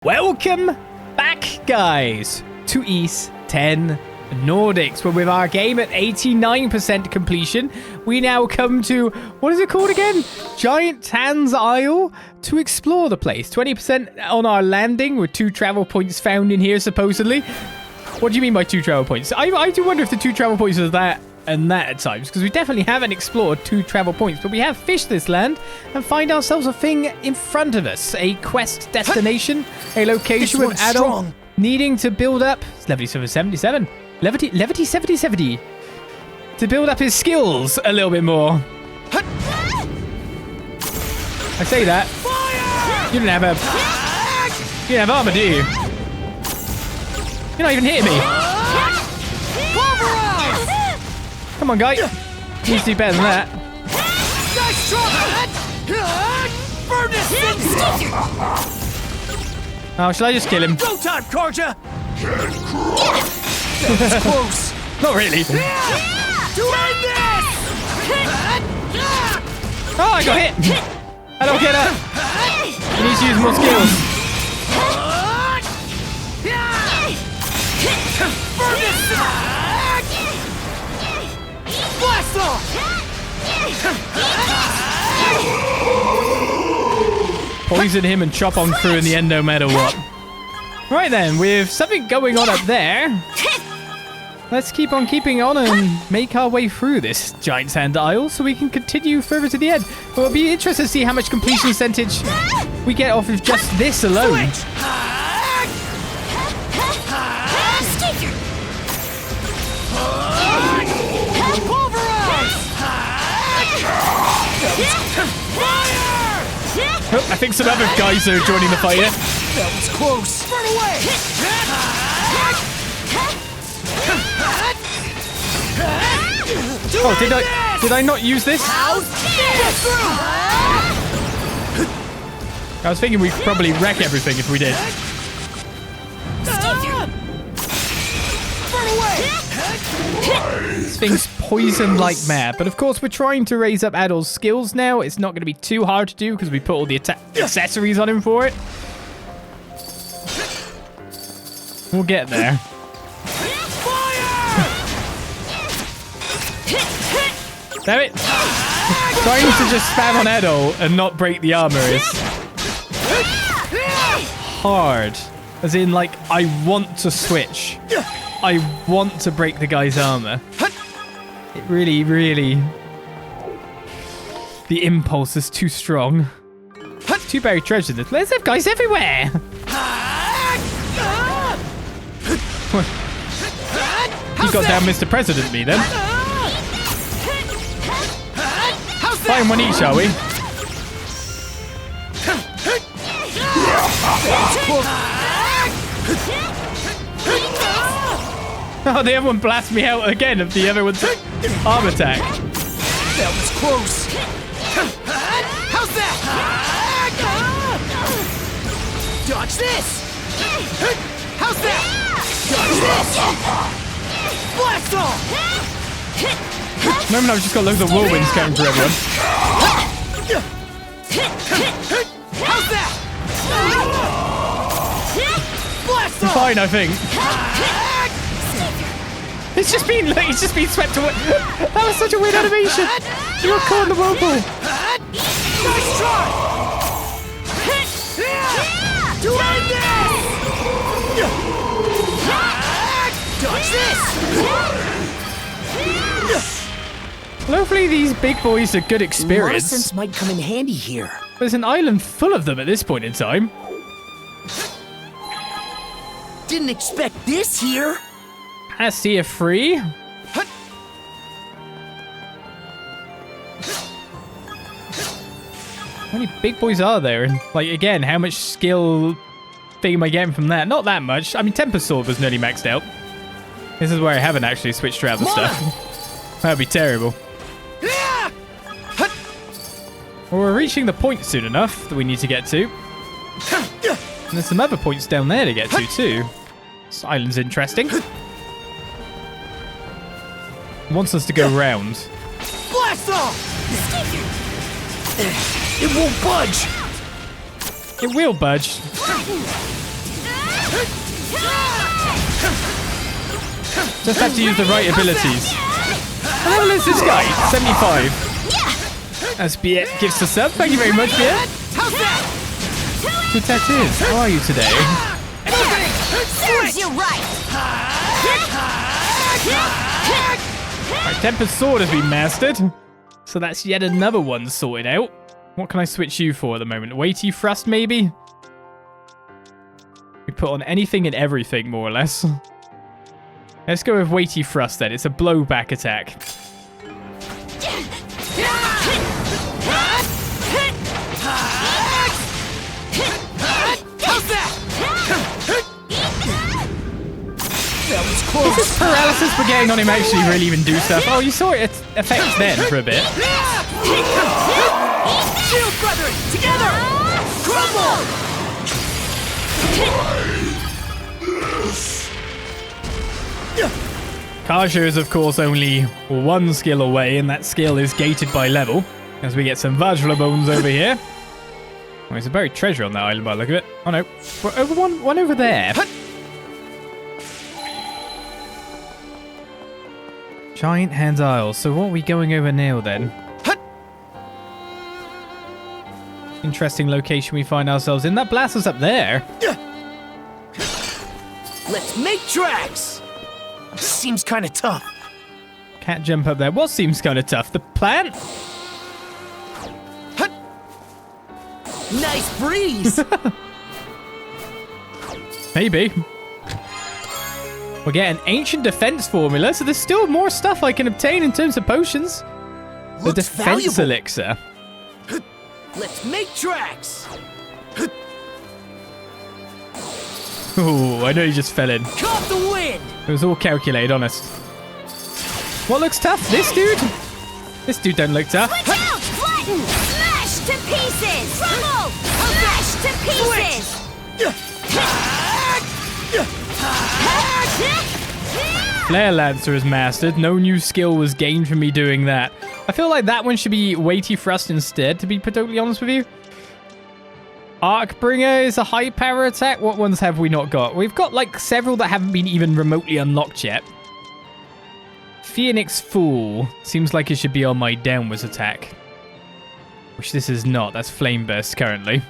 Welcome back, guys, to East 10 Nordics, where with our game at 89% completion, we now come to, what is it called again? Giant Tan's Isle, to explore the place. 20% on our landing, with 2 travel points found in here, supposedly. What do you mean by 2 travel points? I do wonder if the 2 travel points are that and that at times, because we definitely haven't explored 2 travel points, but we have fished this land and find ourselves a thing in front of us, a quest destination, a location with Adol needing to build up. It's level 77, levity 70, to build up his skills a little bit more. I say that. You don't have armor, do you? You're not even hitting me. Come on, guy. Needs to do better than that. Oh, shall I just kill him? Go time, Karja! That's close. Not really. To end this! Oh, I got hit. I don't get it. He needs to use more skills. Blast off! Poison him and chop on through in the end no matter what. Right then, with something going on up there, let's keep on keeping on and make our way through this giant sand isle so we can continue further to the end. But it'll be interesting to see how much completion percentage we get off of just this alone. Oh, I think some other guys are joining the fight here. That was close. Burn away! Oh, did I not use this? I was thinking we'd probably wreck everything if we did. Burn away! This thing's poisoned like mad, but of course we're trying to raise up Adol's skills now. It's not going to be too hard to do because we put all the accessories on him for it. We'll get there. Damn it! Trying to just spam on Adol and not break the armor is hard. As in, like, I want to switch. I want to break the guy's armor. It really... The impulse is too strong. 2 buried treasures. Let's have guys everywhere! You got down Mr. President me then. Find one each, shall we? Oh, the other one blasts me out again of the other one's arm attack. That was close. How's that? Dodge this. How's that? Dodge this. Blast off. Remember, I've just got loads of whirlwinds coming for everyone. How's that? Blast off. Fine, I think. It's just been swept away. That was such a weird animation. You were caught in the whirlpool. Nice try. Do this. Dodge this. Well, hopefully these big boys are good experience. Renaissance might come in handy here. There's an island full of them at this point in time. Didn't expect this here. I see a free. How many big boys are there? And, like, again, how much skill thing am I getting from that? Not that much. I mean, Temper Sword was nearly maxed out. This is where I haven't actually switched around the stuff. That'd be terrible. Well, we're reaching the point soon enough that we need to get to. And there's some other points down there to get to, too. This island's interesting. Wants us to go round. Blast off! It won't budge. It will budge. Just have to use the right abilities. What level is this guy? 75. As Biet gives the sub. Thank you very much, Biet. Good tattoos. How are you today? Serves you right. Alright, Tempest Sword has been mastered. So that's yet another one sorted out. What can I switch you for at the moment? Weighty Thrust, maybe? We put on anything and everything, more or less. Let's go with Weighty Thrust then. It's a blowback attack. Is this paralysis we're getting on him actually really even do stuff? Oh, you saw it affect then for a bit. Shield brethren, together! Crumble! Kaja is, of course, only one skill away, and that skill is gated by level. As we get some Vajra bones over here. Oh, there's a buried treasure on that island by the look of it. Oh no, we're over one over there. Giant Hands Isle. So what are we going over now then? Interesting location we find ourselves in. That blast us up there. Let's make tracks! Seems kind of tough. Can't jump up there. What seems kind of tough? The plant? Nice breeze! Maybe. We're getting ancient defense formula, so there's still more stuff I can obtain in terms of potions. The Looks defense valuable. elixir. Let's make tracks! Ooh, I know you just fell in. Caught the wind! It was all calculated, honest. What looks tough? This dude? This dude don't look tough. Switch out! Flatten! Smash to pieces! Crumble! Smash to pieces! Flare Lancer is mastered. No new skill was gained from me doing that. I feel like that one should be Weighty Thrust instead, to be totally honest with you. Arcbringer is a high power attack. What ones have we not got? We've got like several that haven't been even remotely unlocked yet. Phoenix Fool seems like it should be on my downwards attack. Which this is not. That's Flame Burst currently.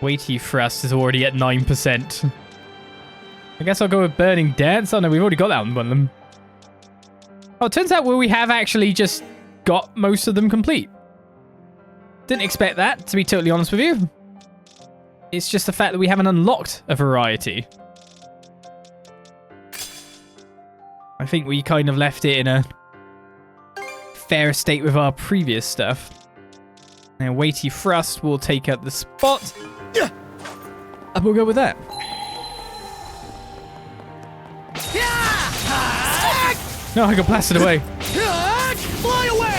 Weighty Thrust is already at 9%. I guess I'll go with Burning Dance. Oh no, we've already got that on one of them. Oh, it turns out we have actually just got most of them complete. Didn't expect that, to be totally honest with you. It's just the fact that we haven't unlocked a variety. I think we kind of left it in a fair state with our previous stuff. Now, Weighty Thrust will take up the spot. And we'll go with that. No, I got blasted away. Fly away!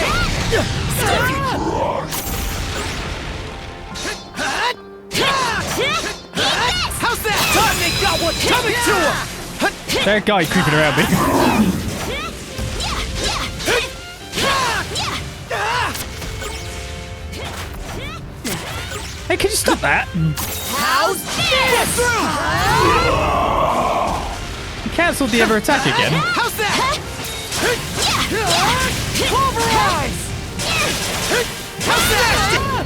How's that? Time they got one coming to them! That guy creeping around me. Hey, can you stop that? How's this? You cancelled the other attack again. How's that? Pulverize! How's that?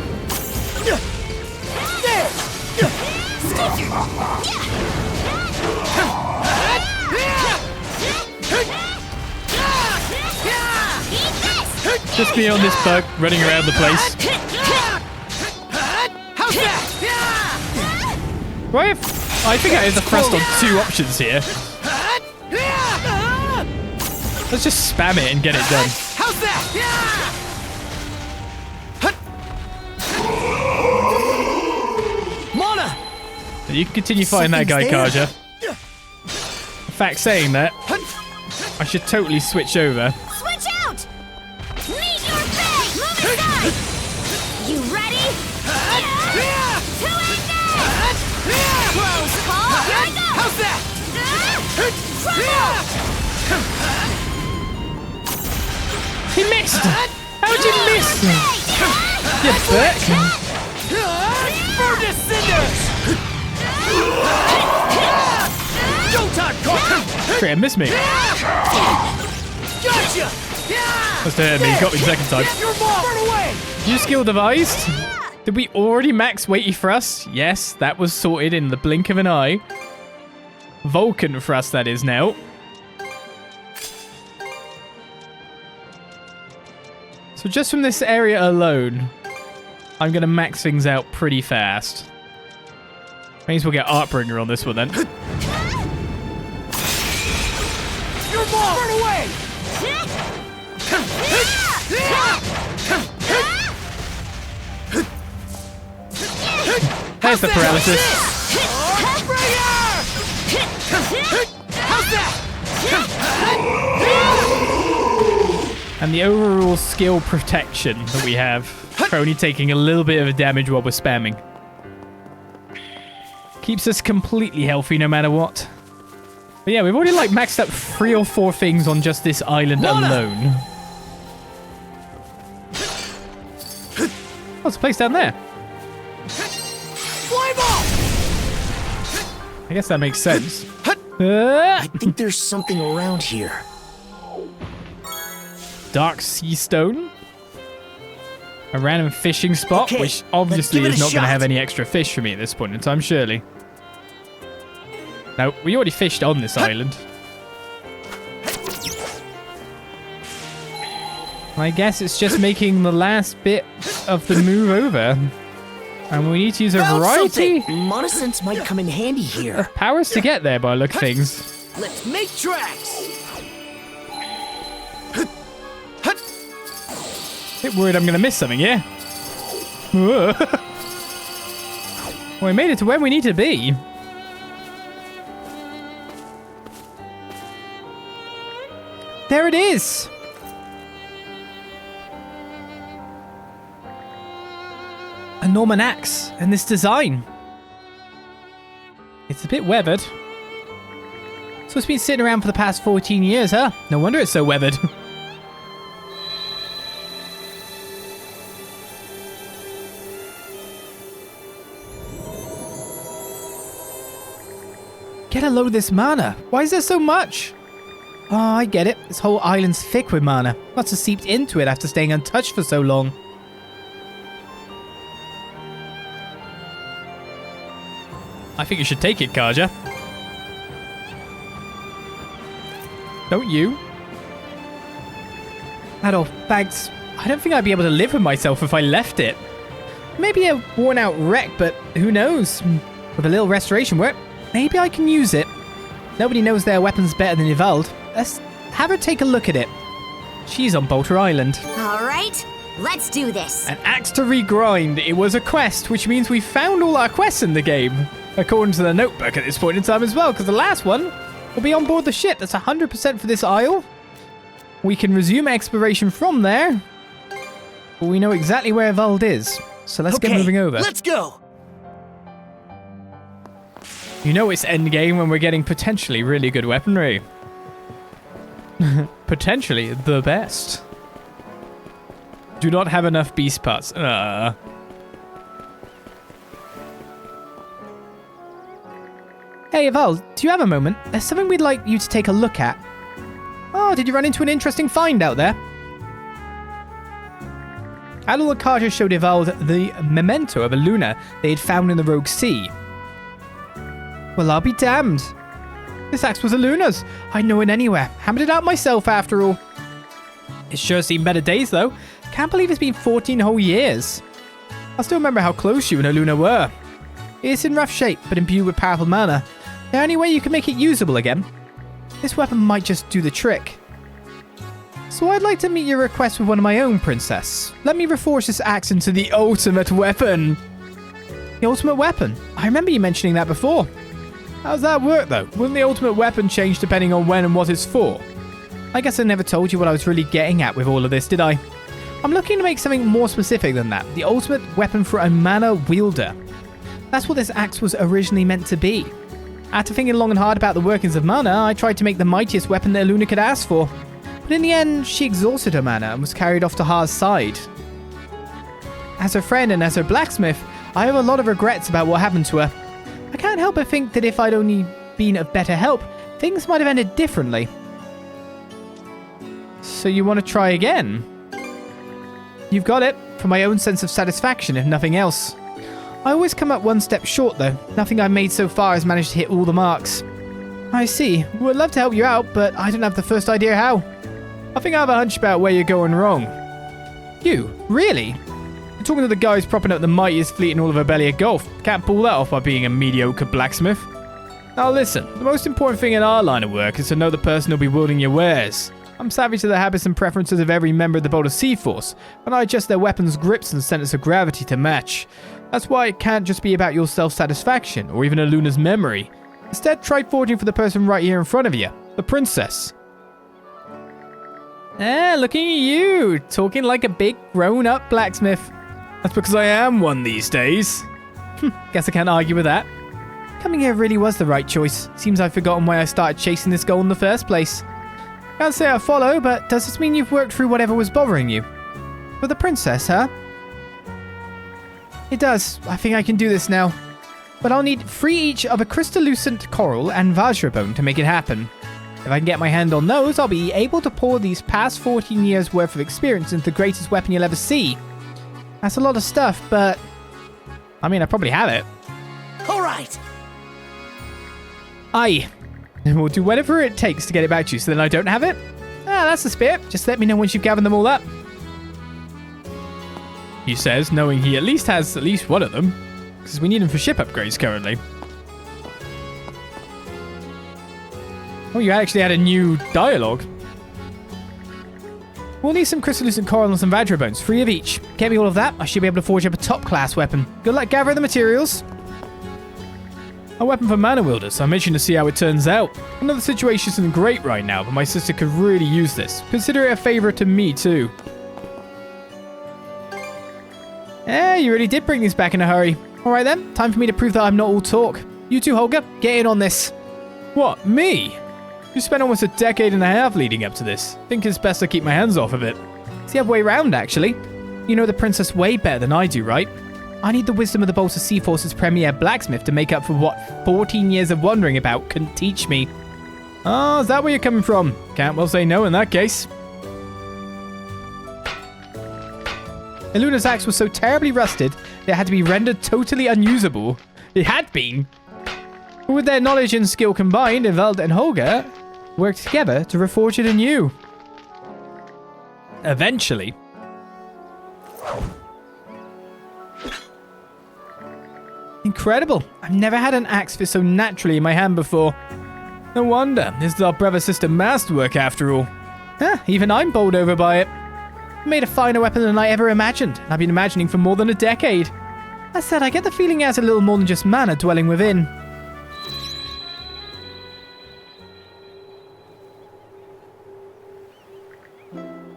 Just me on this bug running around the place. How's that? Right? I think I have the thrust on 2 options here. Let's just spam it and get it done. How's that? Mana! You can continue fighting that guy, Kaja. In fact, saying that, I should totally switch over. Switch out! Meet your fate! Move aside! You ready? To engage! Close call! Here I go! How's that? Trouble! He missed! How'd you miss? You dick! to cinders! Showtime, Carter! Great, missed me. Gotcha! Must have hit me. Got me the second time. Get your ball! Run away! New skill devised. Did we already max weighty thrust? Yes, that was sorted in the blink of an eye. Vulcan thrust, that is now. So just from this area alone, I'm going to max things out pretty fast. Means we'll get Artbringer on this one then. Your ball! Run away! There's the paralysis. How's that? And the overall skill protection that we have for only taking a little bit of a damage while we're spamming. Keeps us completely healthy no matter what. But yeah, we've already like maxed up 3 or 4 things on just this island alone. Oh, it's a place down there. Fly ball! I guess that makes sense. I think there's something around here. Dark Sea Stone. A random fishing spot, Okay, which obviously let's give it is a not going to shot. have any extra fish for me at this point in time, surely. No, we already fished on this island. I guess it's just making the last bit of the move over. And we need to use a Found variety something. Monosense might come in handy here. of powers to get there by the look of things. Let's make tracks. Bit worried I'm going to miss something, yeah? Whoa. Well, we made it to where we need to be. There it is! A Norman axe and this design. It's a bit weathered. So it's been sitting around for the past 14 years, huh? No wonder it's so weathered. Get a load of this mana. Why is there so much? Oh, I get it. This whole island's thick with mana. Must have seeped into it after staying untouched for so long. I think you should take it, Kaja. Don't you? Adol, thanks. I don't think I'd be able to live with myself if I left it. Maybe a worn-out wreck, but who knows? With a little restoration work, maybe I can use it. Nobody knows their weapons better than Ivald. Let's have her take a look at it. She's on Balta Island. All right, let's do this. An Axe To Regrind. It was a quest, which means we found all our quests in the game. According to the notebook at this point in time as well, because the last one will be on board the ship. That's 100% for this isle. We can resume exploration from there. But we know exactly where Ivald is. So let's get moving over. Let's go. You know it's endgame when we're getting potentially really good weaponry. Potentially the best. Do not have enough beast parts. Hey, Ivald, do you have a moment? There's something we'd like you to take a look at. Oh, did you run into an interesting find out there? Adol and Kaja showed Ivald the memento of a Luna they had found in the Rogue Sea. Well, I'll be damned. This axe was a Luna's. I'd know it anywhere. Hammered it out myself, after all. It's sure seen better days, though. Can't believe it's been 14 whole years. I still remember how close you and a Luna were. It's in rough shape, but imbued with powerful mana. Is there any way you can make it usable again? This weapon might just do the trick. So I'd like to meet your request with one of my own, Princess. Let me reforge this axe into the ultimate weapon. The ultimate weapon? I remember you mentioning that before. How's that work, though? Wouldn't the ultimate weapon change depending on when and what it's for? I guess I never told you what I was really getting at with all of this, did I? I'm looking to make something more specific than that. The ultimate weapon for a mana wielder. That's what this axe was originally meant to be. After thinking long and hard about the workings of mana, I tried to make the mightiest weapon that Luna could ask for. But in the end, she exhausted her mana and was carried off to Ha's side. As her friend and as her blacksmith, I have a lot of regrets about what happened to her. I can't help but think that if I'd only been of better help, things might have ended differently. So you want to try again? You've got it, for my own sense of satisfaction, if nothing else. I always come up one step short, though. Nothing I've made so far has managed to hit all the marks. I see. Would love to help you out, but I don't have the first idea how. I think I have a hunch about where you're going wrong. You? Really? You're talking to the guys propping up the mightiest fleet in all of Obelia Gulf. Can't pull that off by being a mediocre blacksmith. Now listen, the most important thing in our line of work is to know the person who'll be wielding your wares. I'm savvy to the habits and preferences of every member of the Balta Seaforce, and I adjust their weapons' grips and centers of gravity to match. That's why it can't just be about your self-satisfaction, or even Aluna's memory. Instead, try forging for the person right here in front of you, the princess. Looking at you, talking like a big grown-up blacksmith. That's because I am one these days. Guess I can't argue with that. Coming here really was the right choice. Seems I've forgotten why I started chasing this goal in the first place. Can't say I follow, but does this mean you've worked through whatever was bothering you? For the princess, huh? It does. I think I can do this now. But I'll need 3 each of a crystallucent coral and vajrabone to make it happen. If I can get my hand on those, I'll be able to pour these past 14 years worth of experience into the greatest weapon you'll ever see. That's a lot of stuff, but... I mean, I probably have it. All right. Aye. And we'll do whatever it takes to get it back to you so then I don't have it. That's the spirit. Just let me know once you've gathered them all up. He says, knowing he at least has one of them. Because we need them for ship upgrades currently. Oh, you actually had a new dialogue. We'll need some crystallucent coral and some vajrabones, 3 of each. Get me all of that, I should be able to forge up a top-class weapon. Good luck gathering the materials. A weapon for mana wielders, I'm itching to see how it turns out. I know the situation isn't great right now, but my sister could really use this. Consider it a favor to me, too. You really did bring these back in a hurry. Alright then, time for me to prove that I'm not all talk. You too, Holger, get in on this. What, me? You spent almost a decade and a half leading up to this. Think it's best to keep my hands off of it. It's the other way around, actually. You know the princess way better than I do, right? I need the wisdom of the Balta Seaforce's premier blacksmith to make up for what 14 years of wondering about couldn't teach me. Oh, is that where you're coming from? Can't well say no in that case. Iluna's axe was so terribly rusted that it had to be rendered totally unusable. It had been. But with their knowledge and skill combined, Evald and Holger worked together to reforge it anew. Eventually. Incredible. I've never had an axe fit so naturally in my hand before. No wonder. This is our brother-sister masterwork after all. Even I'm bowled over by it. It made a finer weapon than I ever imagined. I've been imagining for more than a decade. That said, I get the feeling it has a little more than just mana dwelling within.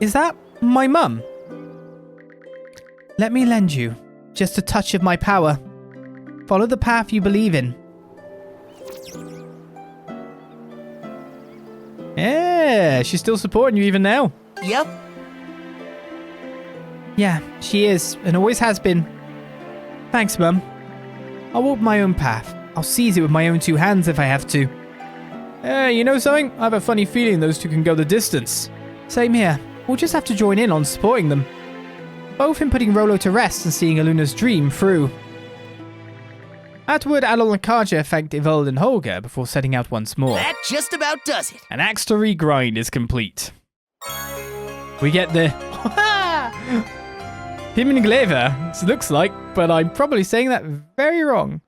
Is that my mum? Let me lend you just a touch of my power. Follow the path you believe in. Yeah, she's still supporting you even now. Yep. Yeah, she is, and always has been. Thanks, Mum. I'll walk my own path. I'll seize it with my own 2 hands if I have to. You know something? I have a funny feeling those 2 can go the distance. Same here. We'll just have to join in on supporting them. Both in putting Rolo to rest and seeing Iluna's dream through. Afterward, Adol and Karja thanked Evald and Holger before setting out once more. That just about does it. An Axe To Regrind is complete. We get the... Himinglæva, it looks like, but I'm probably saying that very wrong.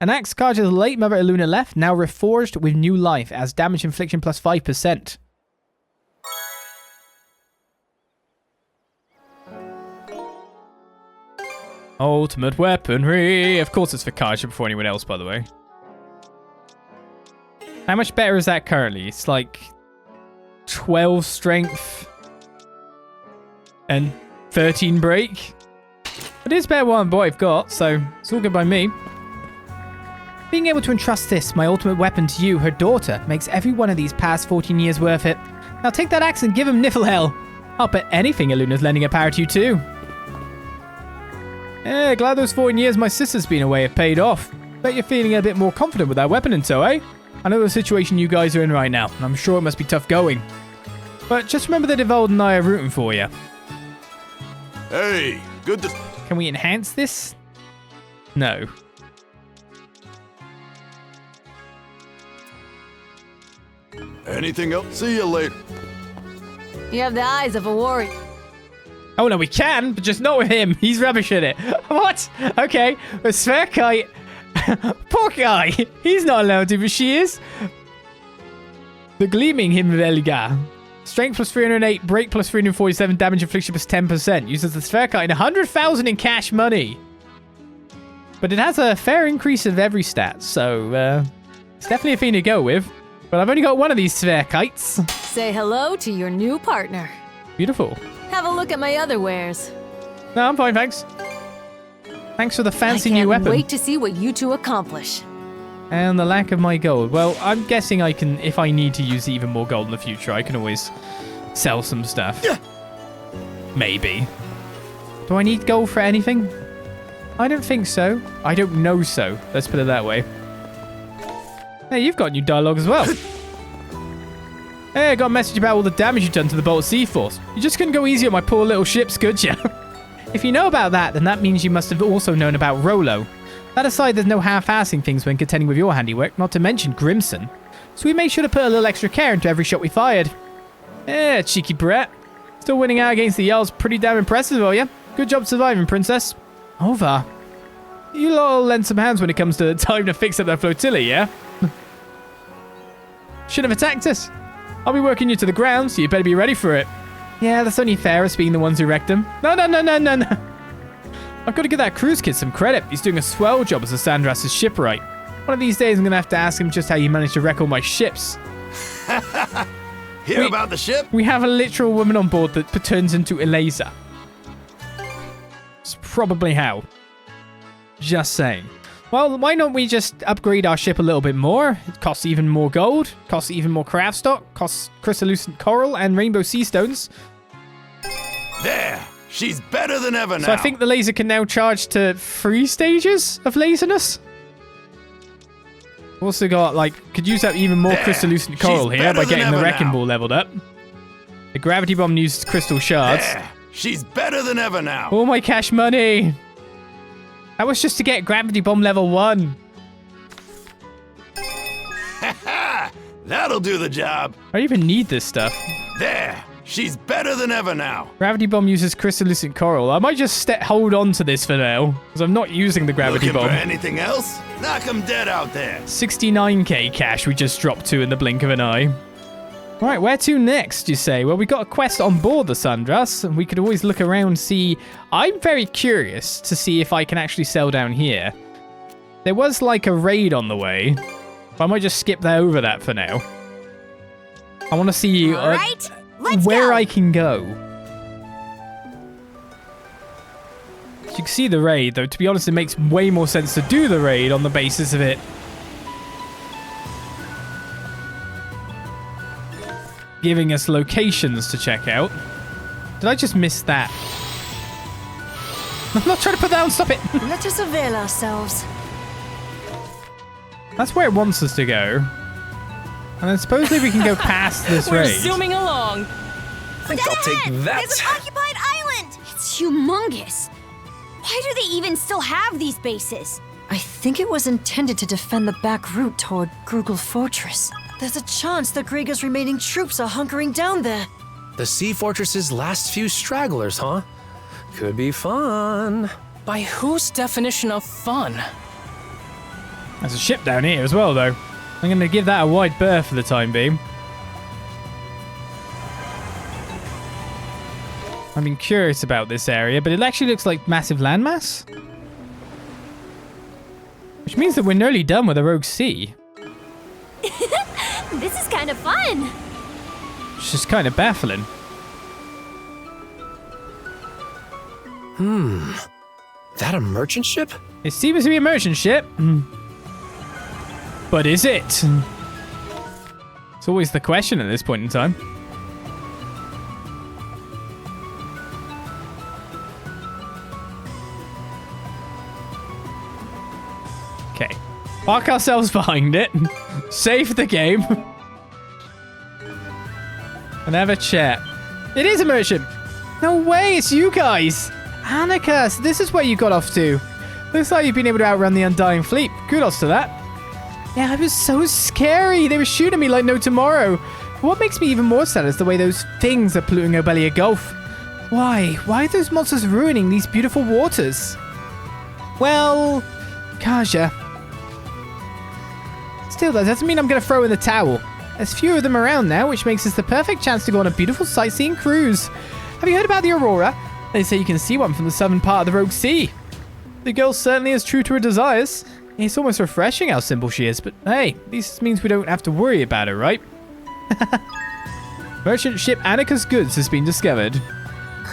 An axe Karja's late mother Iluna left, now reforged with new life as damage infliction plus 5%. Ultimate weaponry. Of course it's for Karja before anyone else, by the way. How much better is that currently? It's like 12 strength and 13 break. But it is better than what I've got, so it's all good by me. Being able to entrust this, my ultimate weapon, to you, her daughter, makes every one of these past 14 years worth it. Now take that axe and give him Niflhel. I'll bet anything Iluna's lending her power to you too. Yeah, glad those 14 years my sister's been away have paid off. Bet you're feeling a bit more confident with that weapon in tow, eh? I know the situation you guys are in right now, and I'm sure it must be tough going. But just remember that Evold and I are rooting for you. Hey, good to... Can we enhance this? No. Anything else? See you later. You have the eyes of a warrior. Oh, no, we can, but just not with him. He's rubbish at it. What? Okay, a Sverkite. Poor guy. He's not allowed to, but she is. The Gleaming Himinglæva. Strength plus 308, break plus 347, damage infliction plus 10%. Uses the Sverkite 100,000 in cash money. But it has a fair increase of every stat, so it's definitely a thing to go with. But I've only got one of these Sverkites. Say hello to your new partner. Beautiful. Have a look at my other wares. No, I'm fine, thanks. Thanks for the fancy new weapon. I can't wait to see what you two accomplish. And the lack of my gold. Well, I'm guessing I can, if I need to use even more gold in the future, I can always sell some stuff. Maybe. Do I need gold for anything? I don't think so. I don't know so. Let's put it that way. Hey, you've got new dialogue as well. Hey, I got a message about all the damage you've done to the Balta Seaforce. You just couldn't go easy on my poor little ships, could you? If you know about that, then that means you must have also known about Rollo. That aside, there's no half-assing things when contending with your handiwork, not to mention Grimson. So we made sure to put a little extra care into every shot we fired. Yeah, cheeky brat. Still winning out against the Jarl's pretty damn impressive, are you? Good job surviving, princess. Over. You lot will lend some hands when it comes to time to fix up that flotilla, yeah? Should have attacked us. I'll be working you to the ground, so you better be ready for it. Yeah, that's only fair as being the ones who wrecked them. No. I've got to give that cruise kid some credit. He's doing a swell job as a Sandras's shipwright. One of these days, I'm going to have to ask him just how you managed to wreck all my ships. Hear about the ship? We have a literal woman on board that turns into Eliza. It's probably how. Just saying. Well, why don't we just upgrade our ship a little bit more? It costs even more gold, costs even more craft stock, costs crystallucent coral and rainbow sea stones. There! She's better than ever now! So I think the laser can now charge to 3 stages of laserness. Also got, like, could use up even more crystallucent coral here by getting the wrecking ball leveled up. The gravity bomb uses crystal shards. There! She's better than ever now! All my cash money! That was just to get gravity bomb level 1. That'll do the job. I don't even need this stuff. There. She's better than ever now. Gravity bomb uses crystallucent coral. I might just hold on to this for now, because I'm not using the gravity Looking bomb. for anything else? Knock 'em dead out there. 69k cash we just dropped to in the blink of an eye. Right, where to next, you say? Well, we got a quest on board the Sandras, and we could always look around and see. I'm very curious to see if I can actually sell down here. There was like a raid on the way, but I might just skip over that for now. I want to see All right, let's where go. I can go. You can see the raid, though. To be honest, it makes way more sense to do the raid on the basis of it giving us locations to check out. Did I just miss that? I'm not trying to put that on. Stop it. Let us avail ourselves. That's where it wants us to go. And then supposedly we can go past this We're raid. zooming along. Think I'll take that. There's an occupied island! It's humongous. Why do they even still have these bases? I think it was intended to defend the back route toward Grugel Fortress. There's a chance that Griga's remaining troops are hunkering down there. The Sea Fortress's last few stragglers, huh? Could be fun. By whose definition of fun? There's a ship down here as well, though. I'm going to give that a wide berth for the time being. I've been curious about this area, but it actually looks like massive landmass. Which means that we're nearly done with the Rogue Sea. This is kind of fun. It's just kind of baffling. That a merchant ship? It seems to be a merchant ship. But is it? It's always the question at this point in time. Park ourselves behind it. Save the game. And have a chat. It is a merchant. No way, it's you guys. Annika, so this is where you got off to. Looks like you've been able to outrun the Undying Fleet. Kudos to that. Yeah, it was so scary. They were shooting me like no tomorrow. What makes me even more sad is the way those things are polluting Obelia Gulf. Why? Why are those monsters ruining these beautiful waters? Well, Kaja. Still, that doesn't mean I'm going to throw in the towel. There's fewer of them around now, which makes this the perfect chance to go on a beautiful sightseeing cruise. Have you heard about the Aurora? They say you can see one from the southern part of the Rogue Sea. The girl certainly is true to her desires. It's almost refreshing how simple she is, but hey, this means we don't have to worry about her, right? Merchant ship Annika's goods has been discovered.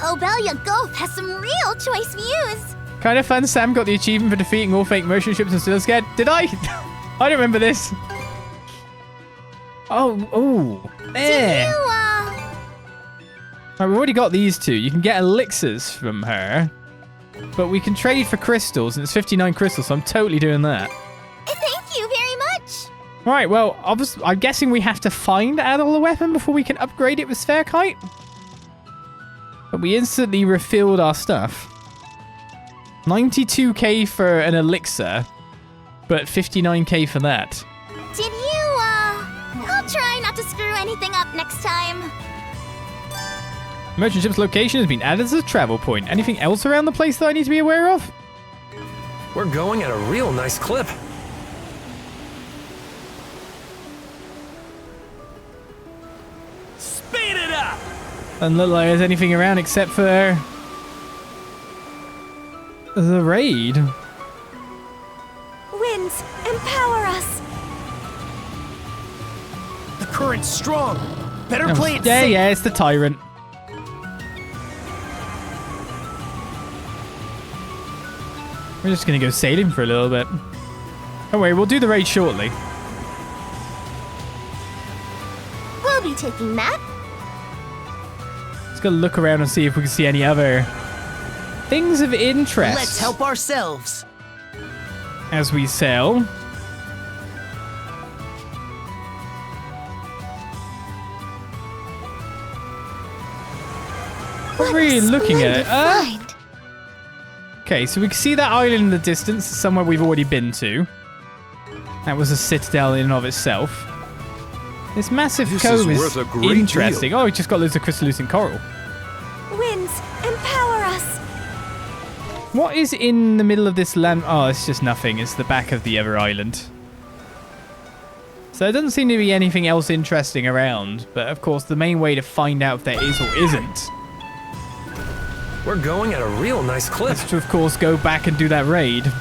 Obelia Gulf has some real choice views. Kind of fun Sam got the achievement for defeating all fake merchant ships and still scared. Did I? I don't remember this. Oh, there. Right, we've already got these two. You can get elixirs from her. But we can trade for crystals, and it's 59 crystals, so I'm totally doing that. Thank you very much. Right, well, obviously, I'm guessing we have to find Adol the weapon before we can upgrade it with Spherekite. But we instantly refilled our stuff. 92k for an elixir, but 59k for that. Did you, I'll try not to screw anything up next time. Merchant ship's location has been added as a travel point. Anything else around the place that I need to be aware of? We're going at a real nice clip. Speed it up! Doesn't look like there's anything around except for the raid. Winds, empower us. The current's strong. Better play it Yeah, safe. yeah, it's the tyrant. We're just gonna go sailing for a little bit. Don't worry, we'll do the raid shortly. We'll be taking that. Let's go look around and see if we can see any other things of interest. Let's help ourselves. As we sail. We're really looking at it. Find. Okay, so we can see that island in the distance, somewhere we've already been to. That was a citadel in and of itself. This massive cove is worth a great interesting. deal. Oh, we just got loads of crystallucent coral. Winds, empower us. What is in the middle of this land? Oh, it's just nothing. It's the back of the other island. So there doesn't seem to be anything else interesting around. But of course, the main way to find out if there is or isn't We're going at a real nice clip. is to, of course, go back and do that raid.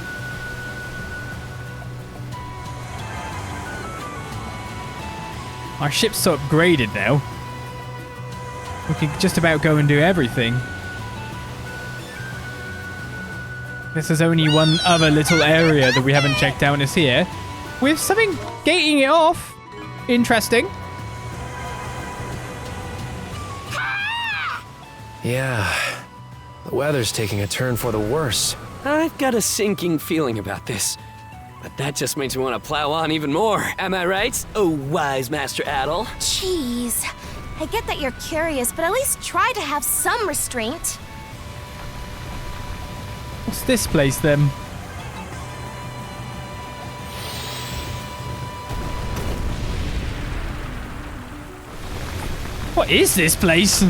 Our ship's so upgraded now. We can just about go and do everything. This is only one other little area that we haven't checked out, and it's here. With something gating it off. Interesting. Yeah, the weather's taking a turn for the worse. I've got a sinking feeling about this. But that just makes me want to plow on even more. Am I right? Oh, wise Master Adol. Jeez. I get that you're curious, but at least try to have some restraint. What's this place then? What is this place?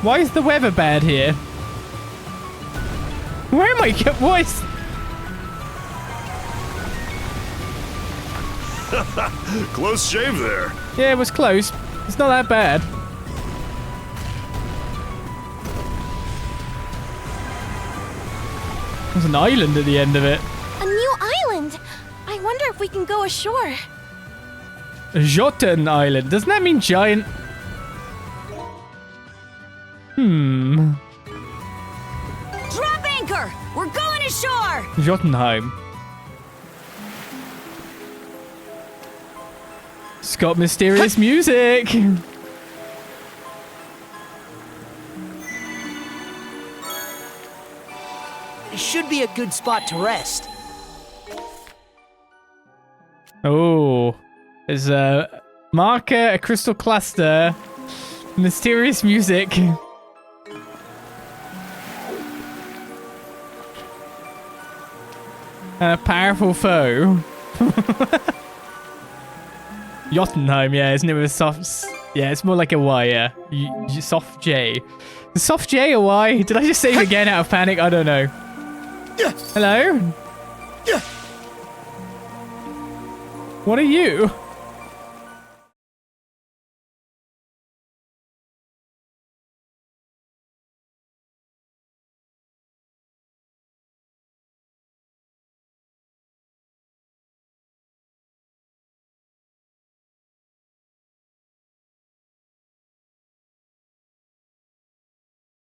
Why is the weather bad here? Where am I? What is... Close shave there. Yeah, it was close. It's not that bad. There's an island at the end of it. A new island. I wonder if we can go ashore. Jotun Island. Doesn't that mean giant? Drop anchor. We're going ashore. Jotunheim. It's got mysterious music. It should be a good spot to rest. Oh, there's a marker, a crystal cluster, mysterious music. And a powerful foe. Jotunheim, yeah, isn't it with a soft... Yeah, it's more like a Y, yeah. Soft J. The soft J or Y? Did I just say it again out of panic? I don't know. Hello? What are you?